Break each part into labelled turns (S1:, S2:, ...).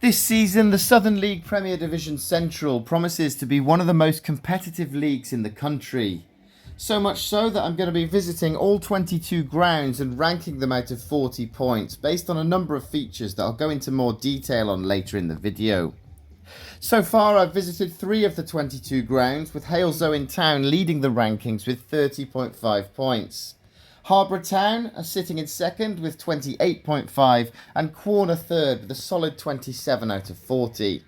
S1: This season, the Southern League Premier Division Central promises to be one of the most competitive leagues in the country. So much so that I'm going to be visiting all 22 grounds and ranking them out of 40 points based on a number of features that I'll go into more detail on later in the video. So far I've visited 3 of the 22 grounds, with Halesowen Town leading the rankings with 30.5 points. Harbour Town are sitting in second with 28.5 and Quorn are third with a solid 27 out of 40.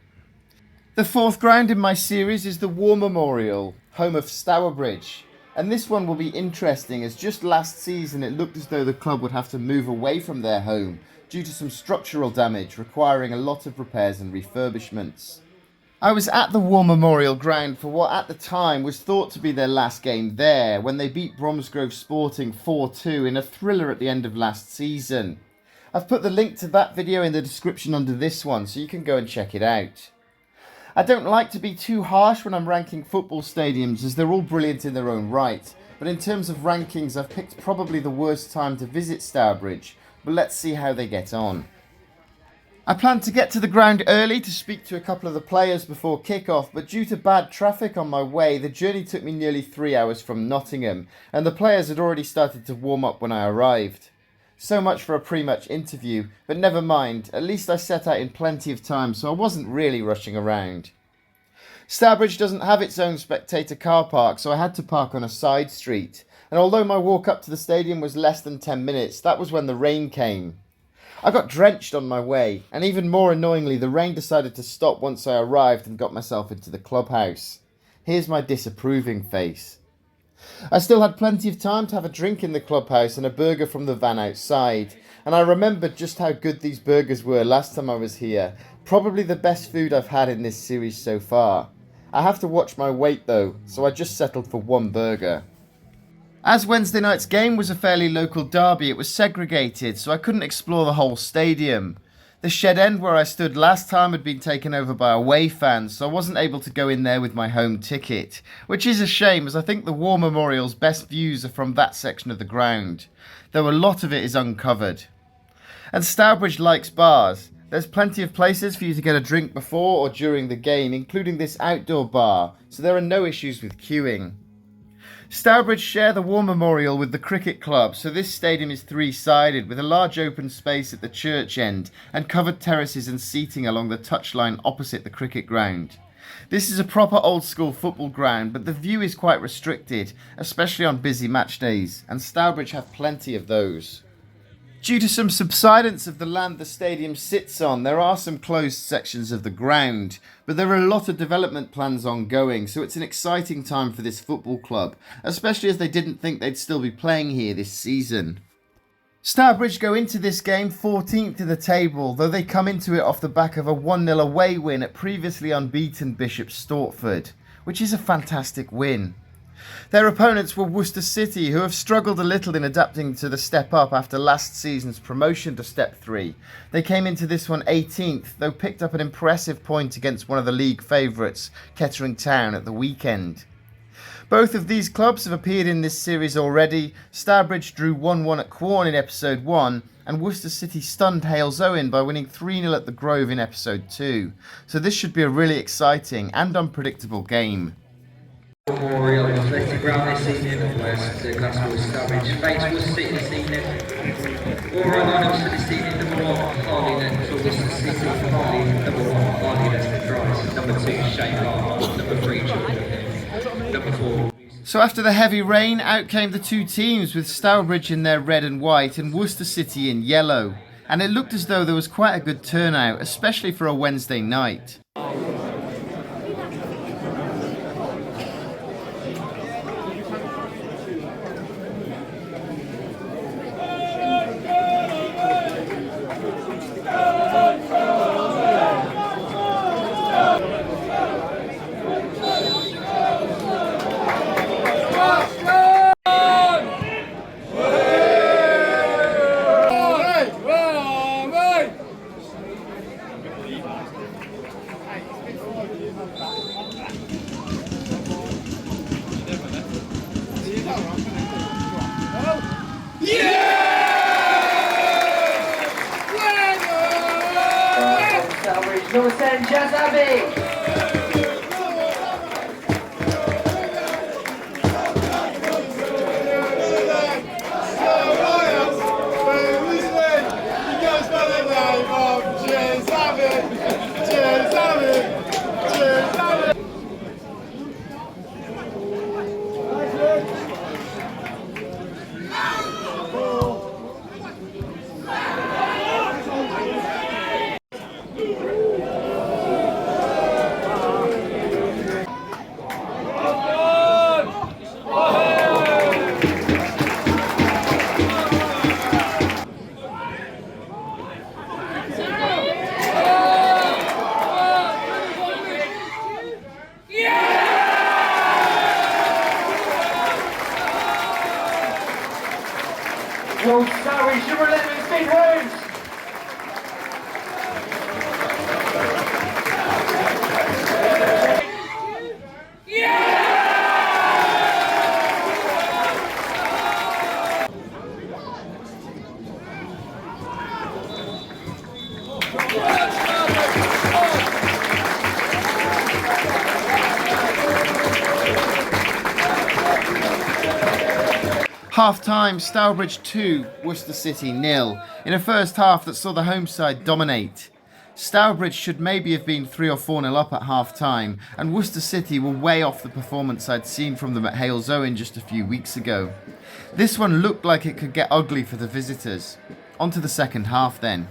S1: The 4th ground in my series is the War Memorial, home of Stourbridge. And this one will be interesting, as just last season it looked as though the club would have to move away from their home due to some structural damage requiring a lot of repairs and refurbishments. I was at the War Memorial ground for what at the time was thought to be their last game there, when they beat Bromsgrove Sporting 4-2 in a thriller at the end of last season. I've put the link to that video in the description under this one, so you can go and check it out. I don't like to be too harsh when I'm ranking football stadiums, as they're all brilliant in their own right, but in terms of rankings I've picked probably the worst time to visit Stourbridge, but let's see how they get on. I planned to get to the ground early to speak to a couple of the players before kick-off, but due to bad traffic on my way, the journey took me nearly 3 hours from Nottingham, and the players had already started to warm up when I arrived. So much for a pre-match interview, but never mind, at least I set out in plenty of time, so I wasn't really rushing around. Stourbridge doesn't have its own spectator car park, so I had to park on a side street, and although my walk up to the stadium was less than 10 minutes, that was when the rain came. I got drenched on my way, and even more annoyingly, the rain decided to stop once I arrived and got myself into the clubhouse. Here's my disapproving face. I still had plenty of time to have a drink in the clubhouse and a burger from the van outside, and I remembered just how good these burgers were last time I was here. Probably the best food I've had in this series so far. I have to watch my weight though, so I just settled for 1 burger. As Wednesday night's game was a fairly local derby, it was segregated, so I couldn't explore the whole stadium. The shed end where I stood last time had been taken over by away fans, so I wasn't able to go in there with my home ticket, which is a shame, as I think the War Memorial's best views are from that section of the ground, though a lot of it is uncovered. And Stourbridge likes bars. There's plenty of places for you to get a drink before or during the game, including this outdoor bar, so there are no issues with queuing. Stourbridge share the War Memorial with the cricket club, so this stadium is 3-sided, with a large open space at the church end and covered terraces and seating along the touchline opposite the cricket ground. This is a proper old school football ground, but the view is quite restricted, especially on busy match days, and Stourbridge have plenty of those. Due to some subsidence of the land the stadium sits on, there are some closed sections of the ground, but there are a lot of development plans ongoing, so it's an exciting time for this football club, especially as they didn't think they'd still be playing here this season. Stourbridge go into this game 14th in the table, though they come into it off the back of a 1-0 away win at previously unbeaten Bishop Stortford, which is a fantastic win. Their opponents were Worcester City, who have struggled a little in adapting to the step up after last season's promotion to Step 3. They came into this one 18th, though picked up an impressive point against one of the league favourites, Kettering Town, at the weekend. Both of these clubs have appeared in this series already. Stourbridge drew 1-1 at Quorn in Episode 1, and Worcester City stunned Halesowen by winning 3-0 at the Grove in Episode 2. So this should be a really exciting and unpredictable game.
S2: Memorial Athletic Ground this evening, whereas the Grassroots Stourbridge face Worcester City this evening. All right lineups for this evening: number 1, Harley for Worcester City, Harley, number 1, Harley Leicester Drives, number 2, Shane Hart, number 3, Jordan, number 4.
S1: So after the heavy rain, out came the 2 teams, with Stourbridge in their red and white and Worcester City in yellow. And it looked as though there was quite a good turnout, especially for a Wednesday night.
S2: Number 10, Jazz Abbey. Well, Stourbridge, your relentless big wounds.
S1: Half-time, Stourbridge 2, Worcester City 0, in a first half that saw the home side dominate. Stourbridge should maybe have been 3 or 4-0 up at half-time, and Worcester City were way off the performance I'd seen from them at Halesowen just a few weeks ago. This one looked like it could get ugly for the visitors. On to the second half then.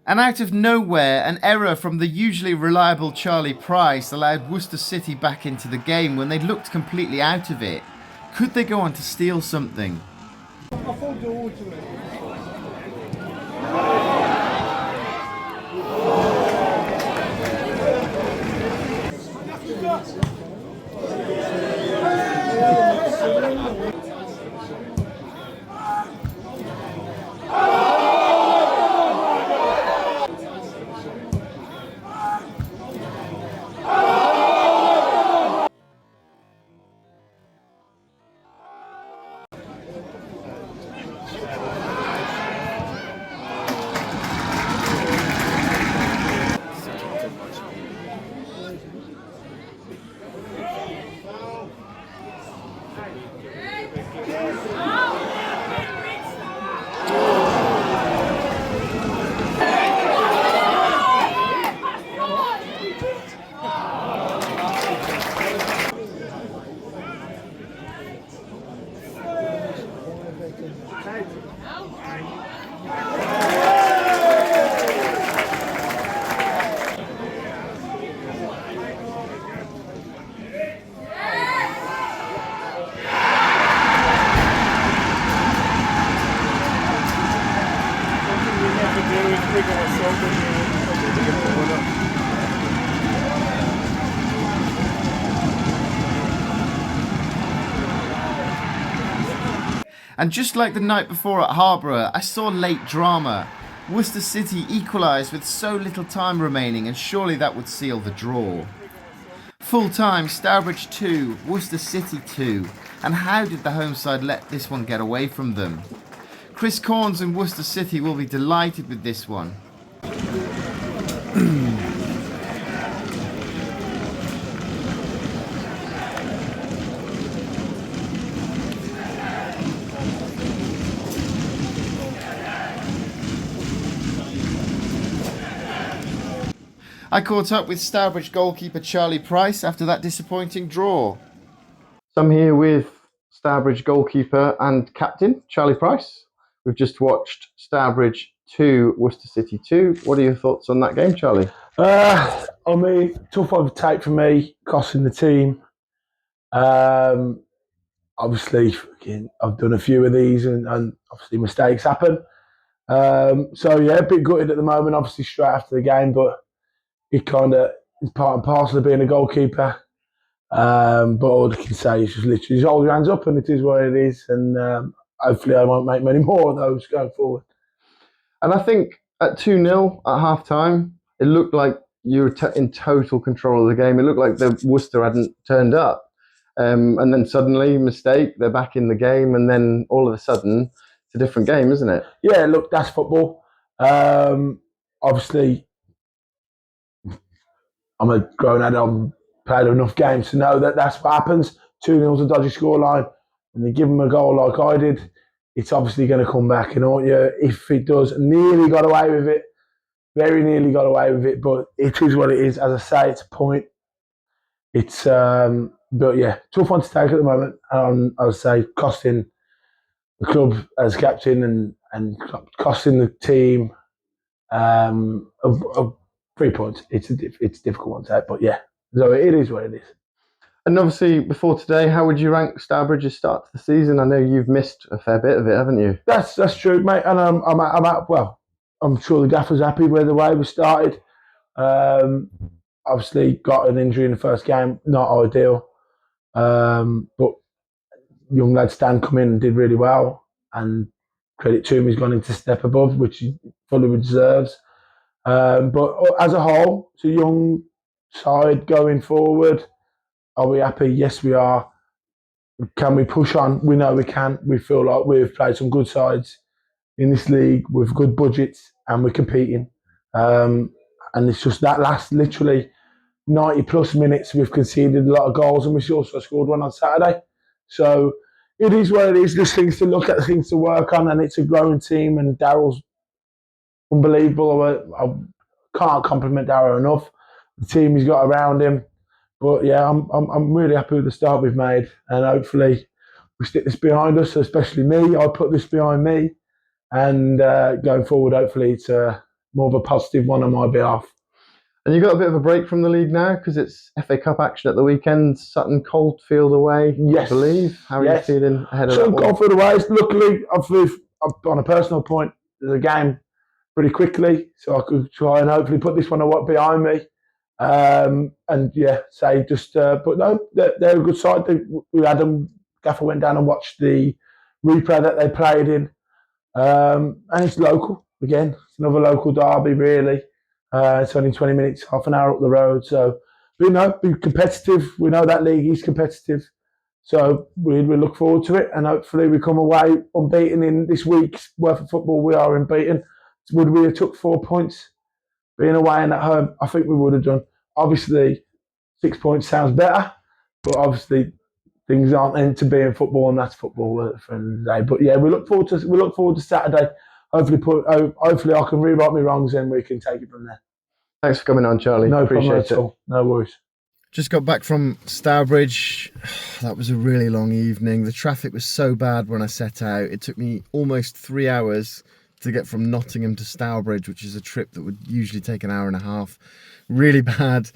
S1: And out of nowhere, an error from the usually reliable Charlie Price allowed Worcester City back into the game when they looked completely out of it. Could they go on to steal something? And just like the night before at Harborough, I saw late drama. Worcester City equalised with so little time remaining, and surely that would seal the draw. Full time, Stourbridge 2, Worcester City 2. And how did the home side let this one get away from them? Chris Corns and Worcester City will be delighted with this one. I caught up with Stourbridge goalkeeper Charlie Price after that disappointing draw. So I'm here with Stourbridge goalkeeper and captain Charlie Price. We've just watched Stourbridge 2, Worcester City 2. What are your thoughts on that game, Charlie?
S3: Tough overtake for me, costing the team. Obviously, I've done a few of these and obviously mistakes happen. A bit gutted at the moment, obviously straight after the game, but it kind of is part and parcel of being a goalkeeper. But all I can say is just literally hold your hands up and it is what it is. And hopefully I won't make many more of those going forward.
S1: And I think at 2-0 at half time, it looked like you were in total control of the game. It looked like the Worcester hadn't turned up. And then suddenly, mistake, they're back in the game. And then all of a sudden, it's a different game, isn't it?
S3: Yeah, look, that's football. Obviously, I'm a grown adult. Played enough games to know that that's what happens. 2-0's a dodgy scoreline, and they give them a goal like I did. It's obviously going to come back, and if it does, nearly got away with it, very nearly got away with it. But it is what it is. As I say, it's a point. It's but yeah, tough one to take at the moment. I would say costing the club as captain and costing the team of 3 points. It's a difficult one to take, but yeah. So it is what it is.
S1: And obviously, before today, how would you rank Stourbridge's start to the season? I know you've missed a fair bit of it, haven't you?
S3: That's true, mate. And I'm sure the gaffer's happy with the way we started. Obviously, got an injury in the first game, not ideal. But young lad Stan come in and did really well. And credit to him, he's gone into step above, which he fully deserves. But as a whole, it's a young side going forward. Are we happy? Yes, we are. Can we push on? We know we can. We feel like we've played some good sides in this league with good budgets and we're competing. And it's just that last literally 90 plus minutes we've conceded a lot of goals and we also scored one on Saturday. So it is what it is. There's things to look at, things to work on, and it's a growing team and Daryl's unbelievable. I can't compliment Daryl enough. The team he's got around him, but yeah, I'm really happy with the start we've made, and hopefully we stick this behind us. Especially me, I put this behind me, and going forward, hopefully it's more of a positive one on my behalf.
S1: And you got a bit of a break from the league now because it's FA Cup action at the weekend. Sutton Coldfield away,
S3: yes.
S1: I believe. How are you feeling ahead of that one?
S3: Coldfield away. Luckily, on a personal point, there's a game pretty quickly, so I could try and hopefully put this one behind me. But no, they're a good side. We had them. Gaffer went down and watched the replay that they played in, and it's local again. It's another local derby, really. It's only 20 minutes, half an hour up the road. So be competitive. We know that league is competitive, so we look forward to it, and hopefully we come away unbeaten in this week's worth of football. We are unbeaten. Would we have took 4 points being away and at home? I think we would have done. Obviously, 6 points sounds better, but obviously things aren't meant to be in football, and that's football at the end of the day. But yeah, we look forward to Saturday. Hopefully I can rewrite my wrongs and we can take it from there.
S1: Thanks for coming on, Charlie.
S3: No
S1: Appreciate
S3: problem at all. No worries.
S1: Just got back from Stourbridge. That was a really long evening. The traffic was so bad when I set out. It took me almost 3 hours to get from Nottingham to Stourbridge, which is a trip that would usually take an hour and a half. Really bad.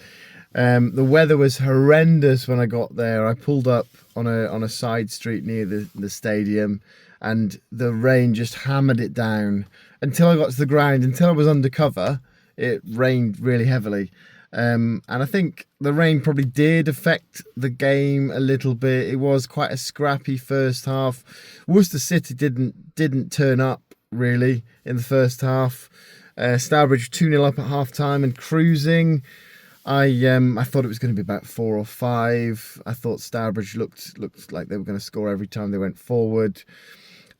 S1: The weather was horrendous when I got there. I pulled up on a side street near the stadium, and the rain just hammered it down until I got to the ground. Until I was undercover, it rained really heavily. And I think the rain probably did affect the game a little bit. It was quite a scrappy first half. Worcester City didn't turn up really in the first half. Stourbridge 2-0 up at half time and cruising. I thought it was going to be about 4 or 5. I thought Stourbridge looked like they were going to score every time they went forward.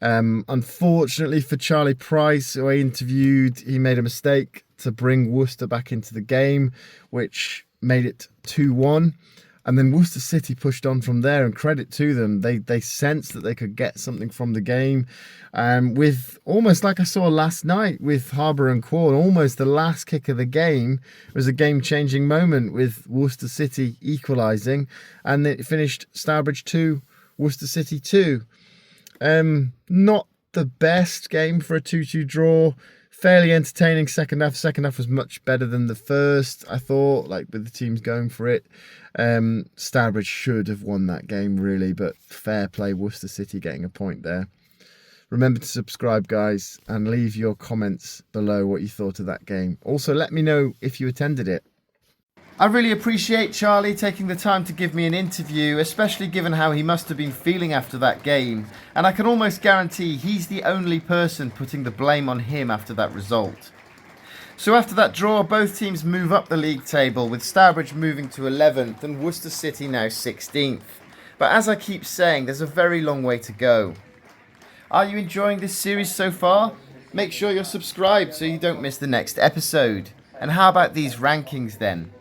S1: Unfortunately for Charlie Price, who I interviewed, he made a mistake to bring Worcester back into the game, which made it 2-1. And then Worcester City pushed on from there, and credit to them. They sensed that they could get something from the game. With almost like I saw last night with Harbour and Quorn, almost the last kick of the game was a game-changing moment with Worcester City equalising. And it finished Stourbridge 2, Worcester City 2. Not the best game for a 2-2 draw. Fairly entertaining second half. Second half was much better than the first, I thought, like with the teams going for it. Stourbridge should have won that game, really, but fair play, Worcester City getting a point there. Remember to subscribe, guys, and leave your comments below what you thought of that game. Also, let me know if you attended it. I really appreciate Charlie taking the time to give me an interview, especially given how he must have been feeling after that game. And I can almost guarantee he's the only person putting the blame on him after that result. So after that draw, both teams move up the league table, with Stourbridge moving to 11th and Worcester City now 16th. But as I keep saying, there's a very long way to go. Are you enjoying this series so far? Make sure you're subscribed so you don't miss the next episode. And how about these rankings then?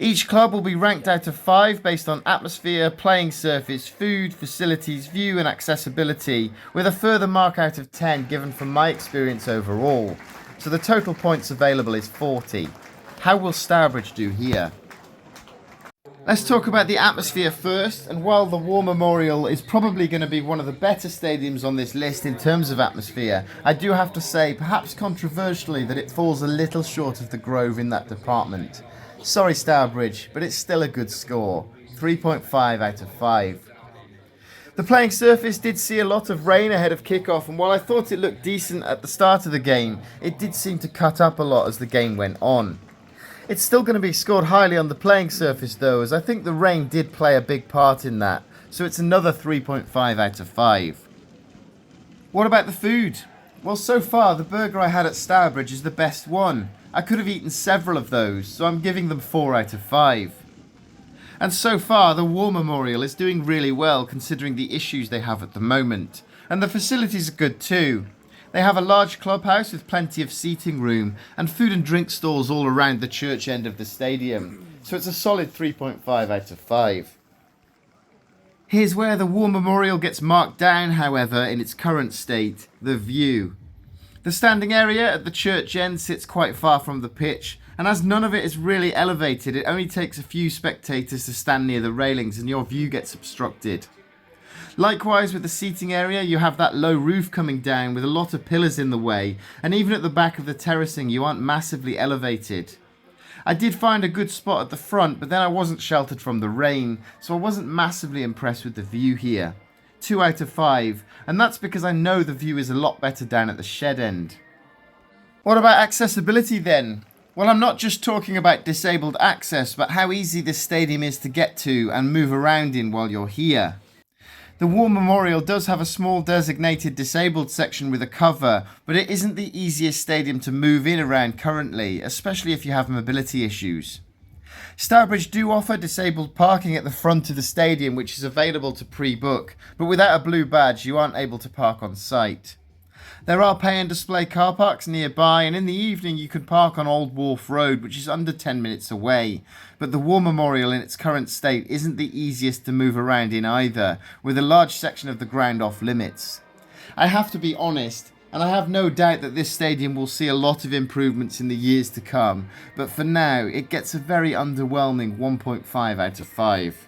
S1: Each club will be ranked out of 5 based on atmosphere, playing surface, food, facilities, view and accessibility, with a further mark out of 10 given from my experience overall. So the total points available is 40. How will Stourbridge do here? Let's talk about the atmosphere first, and while the War Memorial is probably going to be one of the better stadiums on this list in terms of atmosphere, I do have to say, perhaps controversially, that it falls a little short of the Grove in that department. Sorry Stourbridge, but it's still a good score, 3.5 out of 5. The playing surface did see a lot of rain ahead of kickoff, and while I thought it looked decent at the start of the game, it did seem to cut up a lot as the game went on. It's still going to be scored highly on the playing surface though, as I think the rain did play a big part in that, so it's another 3.5 out of 5. What about the food? Well, so far the burger I had at Stourbridge is the best one. I could have eaten several of those, so I'm giving them 4 out of 5. And so far, the War Memorial is doing really well considering the issues they have at the moment. And the facilities are good too. They have a large clubhouse with plenty of seating room and food and drink stalls all around the church end of the stadium. So it's a solid 3.5 out of 5. Here's where the War Memorial gets marked down, however, in its current state, the view. The standing area at the church end sits quite far from the pitch, and as none of it is really elevated, it only takes a few spectators to stand near the railings and your view gets obstructed. Likewise with the seating area, you have that low roof coming down with a lot of pillars in the way, and even at the back of the terracing you aren't massively elevated. I did find a good spot at the front, but then I wasn't sheltered from the rain, so I wasn't massively impressed with the view here. 2 out of 5, and that's because I know the view is a lot better down at the shed end. What about accessibility then? Well, I'm not just talking about disabled access, but how easy this stadium is to get to and move around in while you're here. The War Memorial does have a small designated disabled section with a cover, but it isn't the easiest stadium to move in around currently, especially if you have mobility issues. Stourbridge do offer disabled parking at the front of the stadium, which is available to pre-book, but without a blue badge you aren't able to park on site. There are pay and display car parks nearby, and in the evening you can park on Old Wharf Road, which is under 10 minutes away. But the War Memorial in its current state isn't the easiest to move around in either, with a large section of the ground off limits. I have to be honest, and I have no doubt that this stadium will see a lot of improvements in the years to come, but for now it gets a very underwhelming 1.5 out of 5.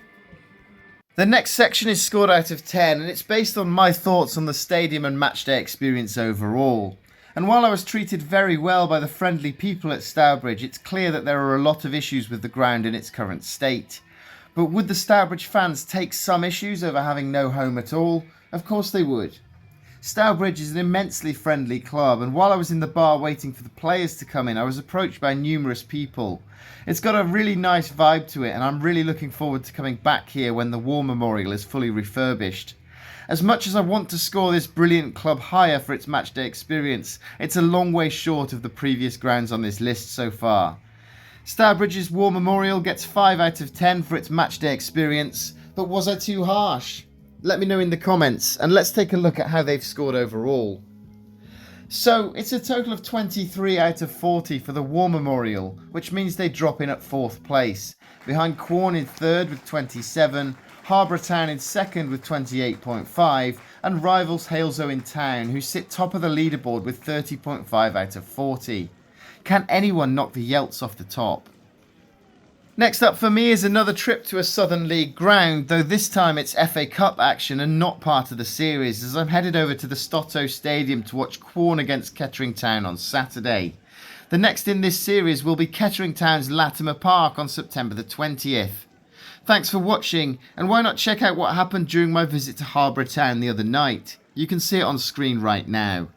S1: The next section is scored out of 10, and it's based on my thoughts on the stadium and matchday experience overall. And while I was treated very well by the friendly people at Stourbridge, it's clear that there are a lot of issues with the ground in its current state. But would the Stourbridge fans take some issues over having no home at all? Of course they would. Stourbridge is an immensely friendly club, and while I was in the bar waiting for the players to come in, I was approached by numerous people. It's got a really nice vibe to it, and I'm really looking forward to coming back here when the War Memorial is fully refurbished. As much as I want to score this brilliant club higher for its matchday experience, it's a long way short of the previous grounds on this list so far. Stourbridge's War Memorial gets 5 out of 10 for its matchday experience, but was I too harsh? Let me know in the comments, and let's take a look at how they've scored overall. So it's a total of 23 out of 40 for the War Memorial, which means they drop in at 4th place, behind Quorn in 3rd with 27, Harbour Town in 2nd with 28.5, and rivals Halesowen Town, who sit top of the leaderboard with 30.5 out of 40. Can anyone knock the Yelts off the top? Next up for me is another trip to a Southern League ground, though this time it's FA Cup action and not part of the series, as I'm headed over to the Stotto Stadium to watch Quorn against Kettering Town on Saturday. The next in this series will be Kettering Town's Latimer Park on September the 20th. Thanks for watching, and why not check out what happened during my visit to Harbour Town the other night? You can see it on screen right now.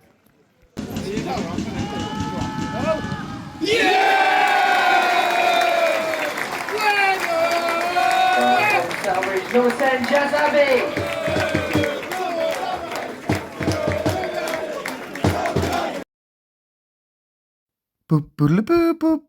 S2: Stourbridge, North End, Jazz Abbey.
S1: Boop boop boop boop.